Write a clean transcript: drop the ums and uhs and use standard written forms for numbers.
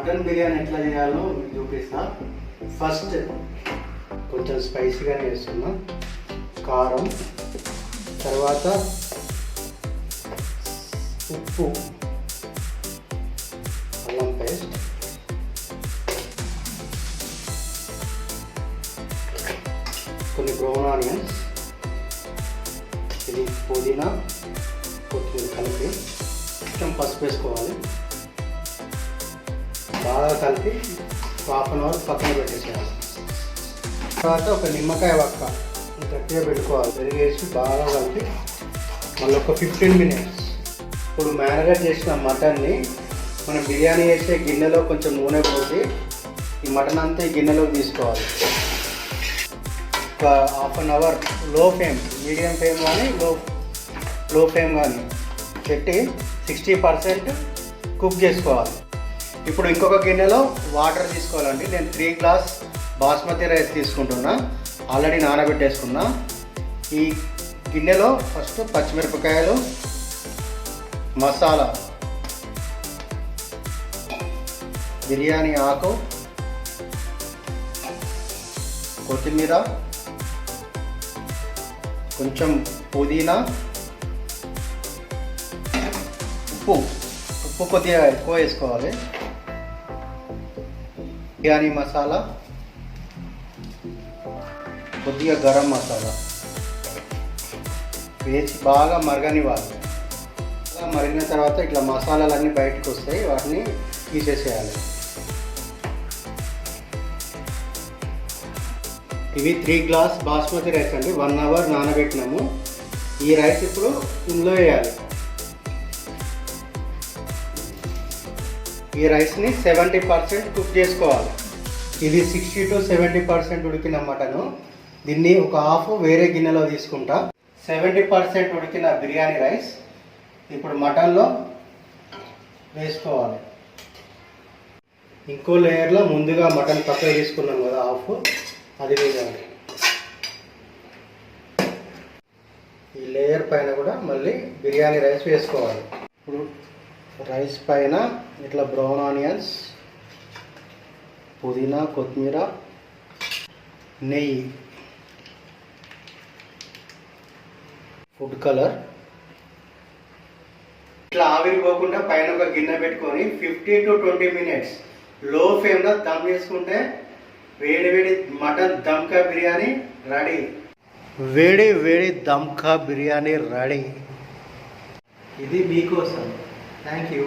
Mutton biryani ఎట్లా చేయాలో మీకు చూపిస్తా. ఫస్ట్ కొంచెం స్పైసీగానే వేస్తున్నా, కారం, తర్వాత ఉప్పు, అల్లం పేస్ట్, కొన్ని బ్రౌన్ ఆనియన్స్, ఇది పుదీనా, కొత్తిమీర కలిపి కొంచెం పసుపు వేసుకోవాలి. బాగా కలిపి హాఫ్ అన్ అవర్ పక్కన పెట్టేసేయాలి. తర్వాత ఒక నిమ్మకాయ వక్క గట్టిగా పెట్టుకోవాలి. పెరిగేసి బాగా కలిపి మళ్ళీ ఒక 15 మినిట్స్. ఇప్పుడు మ్యారినేట్ చేసిన మటన్ని మనం బిర్యానీ చేసే గిన్నెలో కొంచెం నూనె పోసి ఈ మటన్ అంతా ఈ గిన్నెలోకి తీసుకోవాలి. ఒక half an hour low flame, medium flame కానీ లో ఫ్లేమ్ కానీ పెట్టి 60% కుక్ చేసుకోవాలి. ఇప్పుడు ఇంకొక గిన్నెలో వాటర్ తీసుకోవాలండి. నేను 3 గ్లాస్ బాస్మతి రైస్ తీసుకుంటున్నా, ఆల్రెడీ నానబెట్టేసుకున్నా. ఈ గిన్నెలో ఫస్ట్ పచ్చిమిరపకాయలు, మసాలా, బిర్యానీ ఆకు, కొత్తిమీర, కొంచెం పుదీనా, ఉప్పు కొద్దిగా ఎక్కువ వేసుకోవాలి, బిర్యానీ మసాలా, కొద్దిగా గరం మసాలా వేసి బాగా మరగనివ్వాలి. మరిగిన తర్వాత ఇట్లా మసాలాలన్నీ బయటకు వస్తాయి, వాటిని తీసేసేయాలి. ఇవి 3 గ్లాస్ బాస్మతి రైస్ అండి, 1 అవర్ నానబెట్టినాము. ఈ రైస్ ఇప్పుడు ఇందులో వేయాలి. ఈ రైస్ని 70% కుక్ చేసుకోవాలి. ఇది 60 to 70% ఉడికిన మటను. దీన్ని ఒక హాఫ్ వేరే గిన్నెలో తీసుకుంటా. 70% ఉడికిన బిర్యానీ రైస్ ఇప్పుడు మటన్లో వేసుకోవాలి. ఇంకో లేయర్లో ముందుగా మటన్ పక్కన తీసుకున్నాం కదా హాఫ్, అది వేయాలి. ఈ లేయర్ పైన కూడా మళ్ళీ బిర్యానీ రైస్ వేసుకోవాలి. ఇప్పుడు రైస్ పైన ఇట్లా బ్రౌన్ ఆనియన్స్, పుదీనా, కొత్తిమీర, నెయ్యి, ఫుడ్ కలర్ ఇట్లా ఆవిరిపోకుండా పైన ఒక గిన్నె పెట్టుకొని 15 to 20 మినిట్స్ లో ఫ్లేమ్లో దమ్ చేసుకుంటే వేడి వేడి మటన్ దమ్కా బిర్యానీ రెడీ. వేడి వేడి దమ్కా బిర్యానీ రెడీ. ఇది మీకోసం. Thank you.